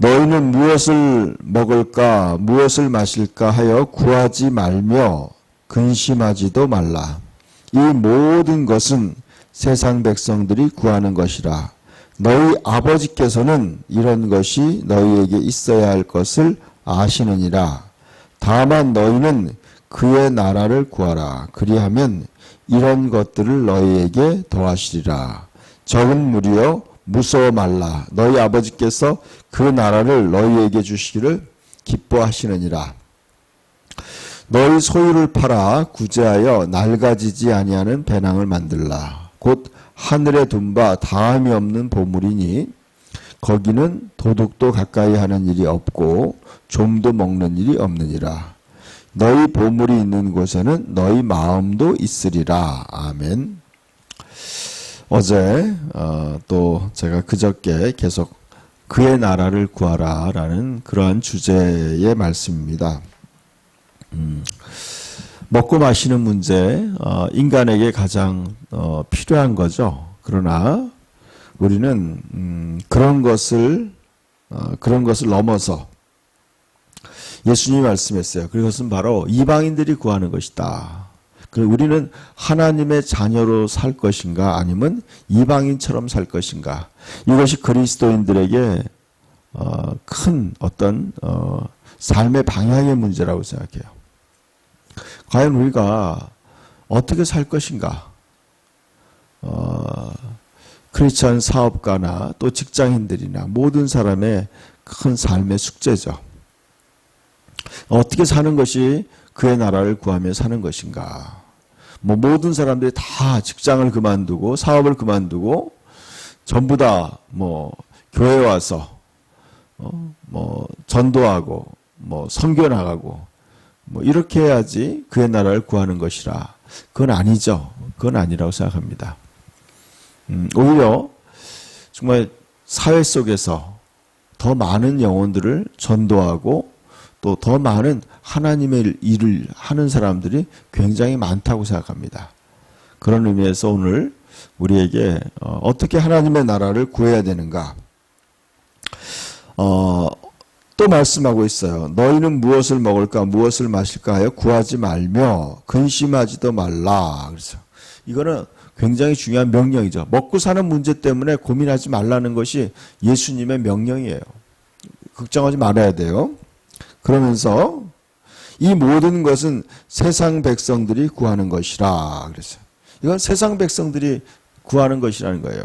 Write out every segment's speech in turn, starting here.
너희는 무엇을 먹을까 무엇을 마실까 하여 구하지 말며 근심하지도 말라. 이 모든 것은 세상 백성들이 구하는 것이라. 너희 아버지께서는 이런 것이 너희에게 있어야 할 것을 아시느니라. 다만 너희는 그의 나라를 구하라. 그리하면 이런 것들을 너희에게 더하시리라. 적은 무리여 무서워 말라. 너희 아버지께서 그 나라를 너희에게 주시기를 기뻐하시느니라. 너희 소유를 팔아 구제하여 낡아지지 아니하는 배낭을 만들라. 곧 하늘에 둔 바 다함이 없는 보물이니 거기는 도둑도 가까이 하는 일이 없고 좀도 먹는 일이 없느니라. 너희 보물이 있는 곳에는 너희 마음도 있으리라. 아멘. 어제 또 제가 그저께 계속 그의 나라를 구하라 라는 그러한 주제의 말씀입니다. 먹고 마시는 문제, 인간에게 가장 필요한 거죠. 그러나 우리는 그런 것을 넘어서 예수님이 말씀했어요. 그것은 바로 이방인들이 구하는 것이다. 우리는 하나님의 자녀로 살 것인가 아니면 이방인처럼 살 것인가. 이것이 그리스도인들에게 큰 어떤 삶의 방향의 문제라고 생각해요. 과연 우리가 어떻게 살 것인가? 크리스천 사업가나 또 직장인들이나 모든 사람의 큰 삶의 숙제죠. 어떻게 사는 것이 그의 나라를 구하며 사는 것인가? 모든 사람들이 다 직장을 그만두고 사업을 그만두고 전부 다 교회 와서 전도하고 선교 나가고 이렇게 해야지 그의 나라를 구하는 것이라. 그건 아니죠. 그건 아니라고 생각합니다. 오히려 정말 사회 속에서 더 많은 영혼들을 전도하고 또 더 많은 하나님의 일을 하는 사람들이 굉장히 많다고 생각합니다. 그런 의미에서 오늘 우리에게 어떻게 하나님의 나라를 구해야 되는가? 또 말씀하고 있어요. 너희는 무엇을 먹을까 무엇을 마실까 하여 구하지 말며 근심하지도 말라. 그래서 이거는 굉장히 중요한 명령이죠. 먹고 사는 문제 때문에 고민하지 말라는 것이 예수님의 명령이에요. 걱정하지 말아야 돼요. 그러면서 이 모든 것은 세상 백성들이 구하는 것이라 그랬어요. 이건 세상 백성들이 구하는 것이라는 거예요.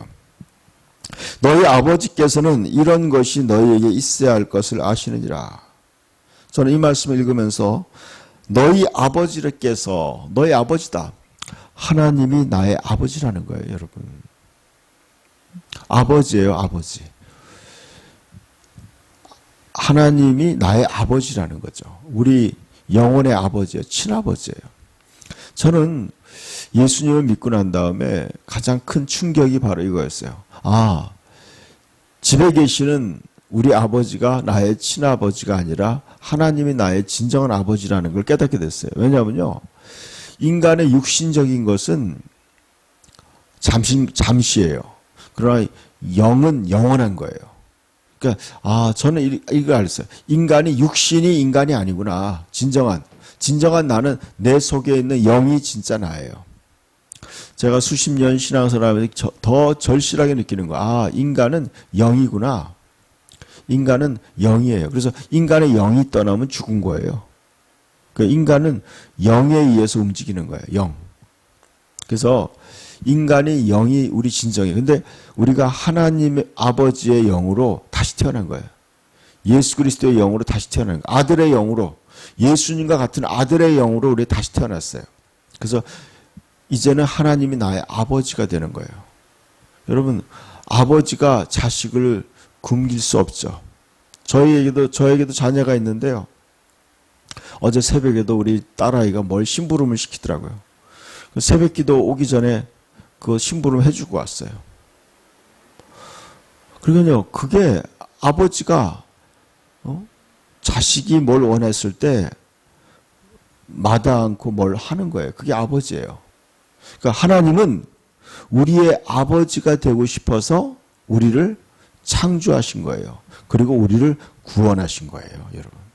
너희 아버지께서는 이런 것이 너희에게 있어야 할 것을 아시느니라. 저는 이 말씀을 읽으면서 너희 아버지께서 너희 아버지다. 하나님이 나의 아버지라는 거예요, 여러분. 아버지예요, 아버지. 하나님이 나의 아버지라는 거죠. 우리 영혼의 아버지예요. 친아버지예요. 저는 예수님을 믿고 난 다음에 가장 큰 충격이 바로 이거였어요. 집에 계시는 우리 아버지가 나의 친아버지가 아니라 하나님이 나의 진정한 아버지라는 걸 깨닫게 됐어요. 왜냐하면요. 인간의 육신적인 것은 잠시예요. 그러나 영은 영원한 거예요. 그러니까 저는 이거 알았어요. 육신이 인간이 아니구나. 진정한 나는 내 속에 있는 영이 진짜 나예요. 제가 수십 년 신앙생활하면서 더 절실하게 느끼는 거야. 인간은 영이구나. 인간은 영이에요. 그래서 인간의 영이 떠나면 죽은 거예요. 그러니까 인간은 영에 의해서 움직이는 거예요. 영. 그래서 인간이 영이 우리 진정이에요. 근데 우리가 하나님의 아버지의 영으로 다시 태어난 거예요. 예수 그리스도의 영으로 다시 태어난 거예요. 아들의 영으로. 예수님과 같은 아들의 영으로 우리 다시 태어났어요. 그래서 이제는 하나님이 나의 아버지가 되는 거예요. 여러분, 아버지가 자식을 굶길 수 없죠. 저에게도 자녀가 있는데요. 어제 새벽에도 우리 딸아이가 심부름을 시키더라고요. 새벽 기도 오기 전에 그 심부름 해주고 왔어요. 그러니까요, 그게 아버지가 자식이 뭘 원했을 때 마다 않고 뭘 하는 거예요. 그게 아버지예요. 그러니까 하나님은 우리의 아버지가 되고 싶어서 우리를 창조하신 거예요. 그리고 우리를 구원하신 거예요, 여러분.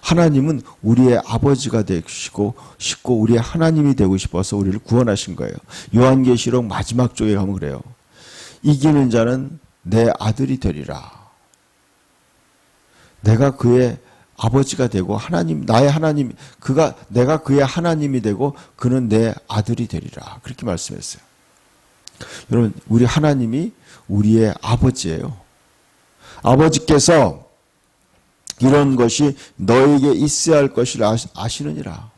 하나님은 우리의 아버지가 되시고 싶고 우리의 하나님이 되고 싶어서 우리를 구원하신 거예요. 요한계시록 마지막 쪽에 가면 그래요. 이기는 자는 내 아들이 되리라. 내가 그의 아버지가 되고 하나님, 나의 하나님, 내가 그의 하나님이 되고 그는 내 아들이 되리라. 그렇게 말씀했어요. 여러분, 우리 하나님이 우리의 아버지예요. 아버지께서 이런 것이 너에게 있어야 할 것을 아시느니라.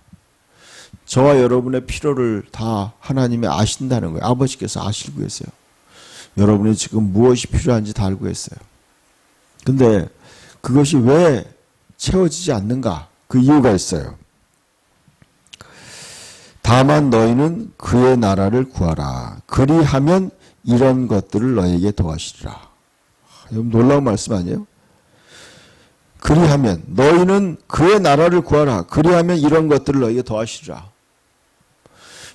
저와 여러분의 필요를 다 하나님이 아신다는 거예요. 아버지께서 아시고 계세요. 여러분이 지금 무엇이 필요한지 다 알고 계세요. 근데 그것이 왜 채워지지 않는가? 그 이유가 있어요. 다만 너희는 그의 나라를 구하라. 그리하면 이런 것들을 너희에게 더하시리라. 여러분 놀라운 말씀 아니에요? 그리하면 너희는 그의 나라를 구하라. 그리하면 이런 것들을 너희에게 더하시리라.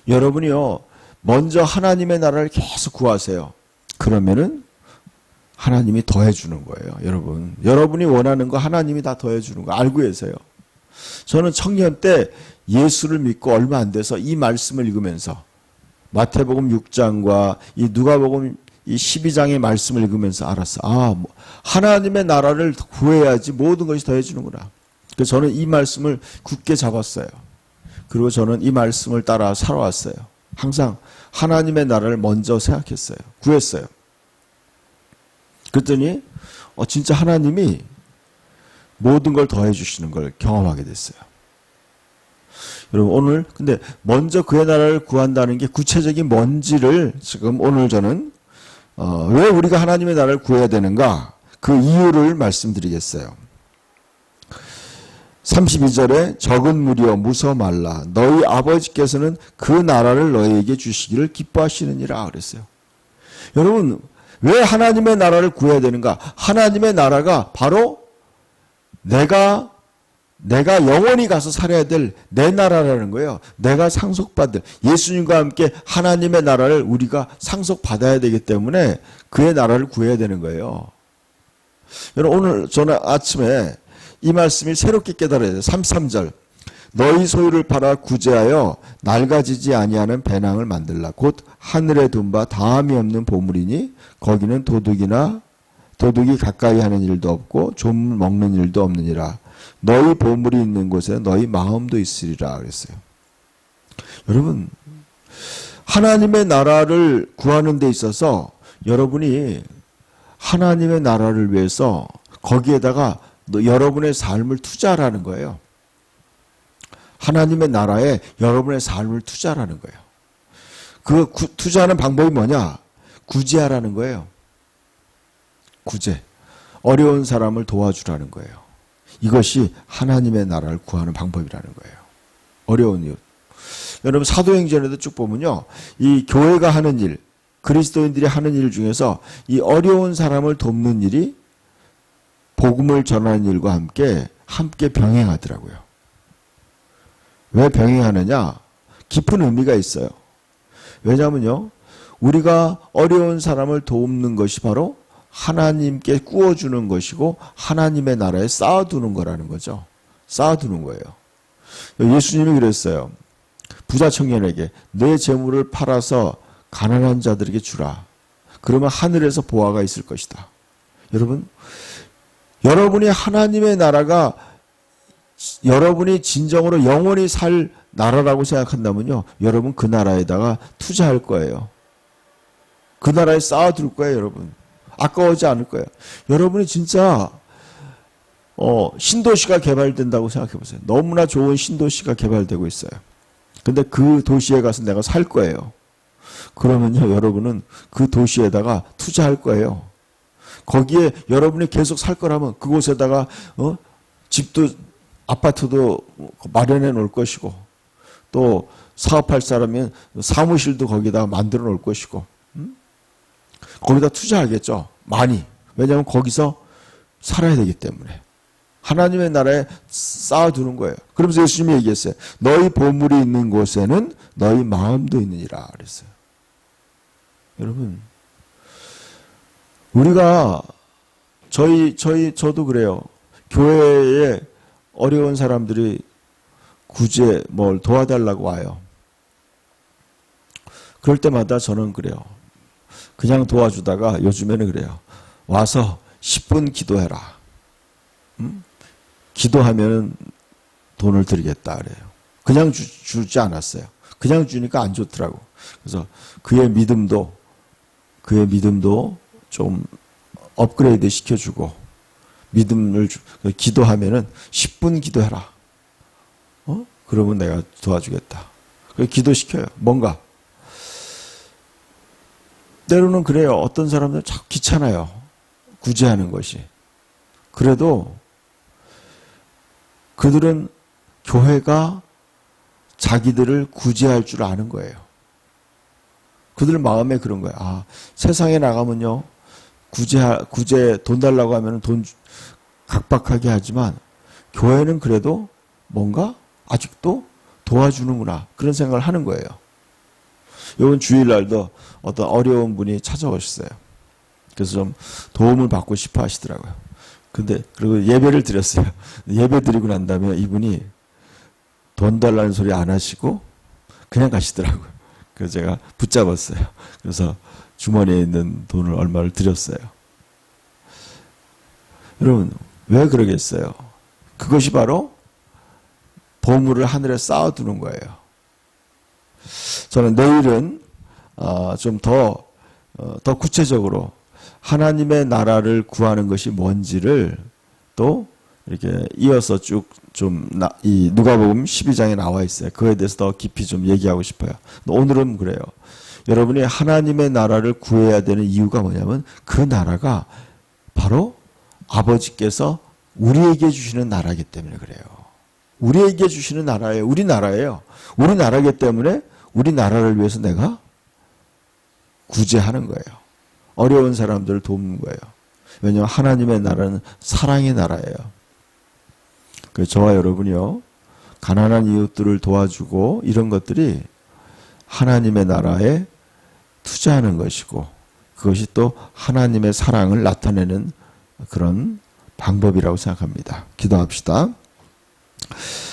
여러분이요, 먼저 하나님의 나라를 계속 구하세요. 그러면은 하나님이 더해주는 거예요, 여러분. 여러분이 원하는 거 하나님이 다 더해주는 거 알고 계세요. 저는 청년 때 예수를 믿고 얼마 안 돼서 이 말씀을 읽으면서 마태복음 6장과 이 누가복음 이 12장의 말씀을 읽으면서 알았어. 하나님의 나라를 구해야지 모든 것이 더해주는구나. 그래서 저는 이 말씀을 굳게 잡았어요. 그리고 저는 이 말씀을 따라 살아왔어요. 항상 하나님의 나라를 먼저 생각했어요. 구했어요. 그랬더니 진짜 하나님이 모든 걸 더해 주시는 걸 경험하게 됐어요. 여러분 오늘 근데 먼저 그의 나라를 구한다는 게 구체적인 뭔지를 지금 오늘 저는 왜 우리가 하나님의 나라를 구해야 되는가 그 이유를 말씀드리겠어요. 32절에 적은 무리여 무서 말라 너희 아버지께서는 그 나라를 너희에게 주시기를 기뻐하시느니라 그랬어요. 여러분 왜 하나님의 나라를 구해야 되는가? 하나님의 나라가 바로 내가 영원히 가서 살아야 될 내 나라라는 거예요. 내가 상속받을 예수님과 함께 하나님의 나라를 우리가 상속받아야 되기 때문에 그의 나라를 구해야 되는 거예요. 여러분 오늘 저는 아침에 이 말씀이 새롭게 깨달아야 돼요. 33절 너희 소유를 팔아 구제하여 낡아지지 아니하는 배낭을 만들라. 곧 하늘에 둔 바 다함이 없는 보물이니 거기는 도둑이 가까이 하는 일도 없고 좀 먹는 일도 없느니라. 너희 보물이 있는 곳에 너희 마음도 있으리라 그랬어요. 여러분 하나님의 나라를 구하는 데 있어서 여러분이 하나님의 나라를 위해서 거기에다가 여러분의 삶을 투자하라는 거예요. 하나님의 나라에 여러분의 삶을 투자하라는 거예요. 그 투자하는 방법이 뭐냐? 구제하라는 거예요. 구제. 어려운 사람을 도와주라는 거예요. 이것이 하나님의 나라를 구하는 방법이라는 거예요. 어려운 이웃. 여러분 사도행전에도 쭉 보면요. 이 교회가 하는 일, 그리스도인들이 하는 일 중에서 이 어려운 사람을 돕는 일이 복음을 전하는 일과 함께 병행하더라고요. 왜 병행하느냐? 깊은 의미가 있어요. 왜냐하면요. 우리가 어려운 사람을 돕는 것이 바로 하나님께 꾸어주는 것이고 하나님의 나라에 쌓아두는 거라는 거죠. 쌓아두는 거예요. 예수님이 그랬어요. 부자 청년에게 내 재물을 팔아서 가난한 자들에게 주라. 그러면 하늘에서 보화가 있을 것이다. 여러분이 하나님의 나라가 여러분이 진정으로 영원히 살 나라라고 생각한다면요. 여러분 그 나라에다가 투자할 거예요. 그 나라에 쌓아둘 거예요. 여러분. 아까워하지 않을 거예요. 여러분이 진짜 신도시가 개발된다고 생각해 보세요. 너무나 좋은 신도시가 개발되고 있어요. 근데 그 도시에 가서 내가 살 거예요. 그러면요. 여러분은 그 도시에다가 투자할 거예요. 거기에 여러분이 계속 살 거라면 그곳에다가 집도 아파트도 마련해 놓을 것이고 또 사업할 사람이면 사무실도 거기다가 만들어 놓을 것이고 거기다 투자하겠죠. 많이. 왜냐하면 거기서 살아야 되기 때문에. 하나님의 나라에 쌓아두는 거예요. 그러면서 예수님이 얘기했어요. 너희 보물이 있는 곳에는 너희 마음도 있느니라 그랬어요. 여러분 우리가 저도 그래요. 교회에 어려운 사람들이 구제 뭘 도와달라고 와요. 그럴 때마다 저는 그래요. 그냥 도와주다가 요즘에는 그래요. 와서 10분 기도해라. 기도하면 돈을 드리겠다 그래요. 그냥 주지 않았어요. 그냥 주니까 안 좋더라고. 그래서 그의 믿음도 좀 업그레이드 시켜주고 믿음을 기도하면은 10분 기도해라. 그러면 내가 도와주겠다. 그래서 기도시켜요. 뭔가. 때로는 그래요. 어떤 사람들은 자꾸 귀찮아요. 구제하는 것이. 그래도 그들은 교회가 자기들을 구제할 줄 아는 거예요. 그들 마음에 그런 거예요. 아, 세상에 나가면요. 구제 돈 달라고 하면 돈 각박하게 하지만 교회는 그래도 뭔가 아직도 도와주는구나. 그런 생각을 하는 거예요. 이번 주일날도 어떤 어려운 분이 찾아오셨어요. 그래서 좀 도움을 받고 싶어 하시더라고요. 그리고 예배를 드렸어요. 예배 드리고 난 다음에 이분이 돈 달라는 소리 안 하시고 그냥 가시더라고요. 그래서 제가 붙잡았어요. 그래서 주머니에 있는 돈을 얼마를 드렸어요. 여러분, 왜 그러겠어요? 그것이 바로 보물을 하늘에 쌓아두는 거예요. 저는 내일은 좀 더 구체적으로 하나님의 나라를 구하는 것이 뭔지를 또 이렇게 이어서 쭉 이 누가복음 12장에 나와 있어요. 그거에 대해서 더 깊이 좀 얘기하고 싶어요. 오늘은 그래요. 여러분이 하나님의 나라를 구해야 되는 이유가 뭐냐면 그 나라가 바로 아버지께서 우리에게 주시는 나라이기 때문에 그래요. 우리에게 주시는 나라예요. 우리 나라예요. 우리 나라이기 때문에 우리 나라를 위해서 내가 구제하는 거예요. 어려운 사람들을 돕는 거예요. 왜냐하면 하나님의 나라는 사랑의 나라예요. 그래서 저와 여러분이요. 가난한 이웃들을 도와주고 이런 것들이 하나님의 나라에 투자하는 것이고 그것이 또 하나님의 사랑을 나타내는 그런 방법이라고 생각합니다. 기도합시다.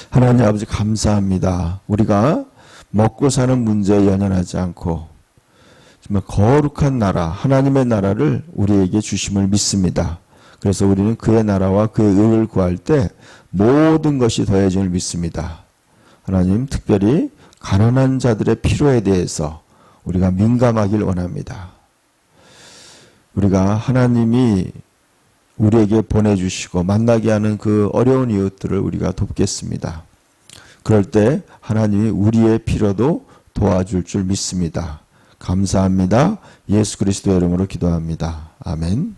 하나님 아버지 감사합니다. 우리가 먹고 사는 문제에 연연하지 않고 정말 거룩한 나라, 하나님의 나라를 우리에게 주심을 믿습니다. 그래서 우리는 그의 나라와 그의 의를 구할 때 모든 것이 더해짐을 믿습니다. 하나님 특별히 가난한 자들의 필요에 대해서 우리가 민감하길 원합니다. 우리가 하나님이 우리에게 보내주시고 만나게 하는 그 어려운 이웃들을 우리가 돕겠습니다. 그럴 때 하나님이 우리의 필요도 도와줄 줄 믿습니다. 감사합니다. 예수 그리스도의 이름으로 기도합니다. 아멘.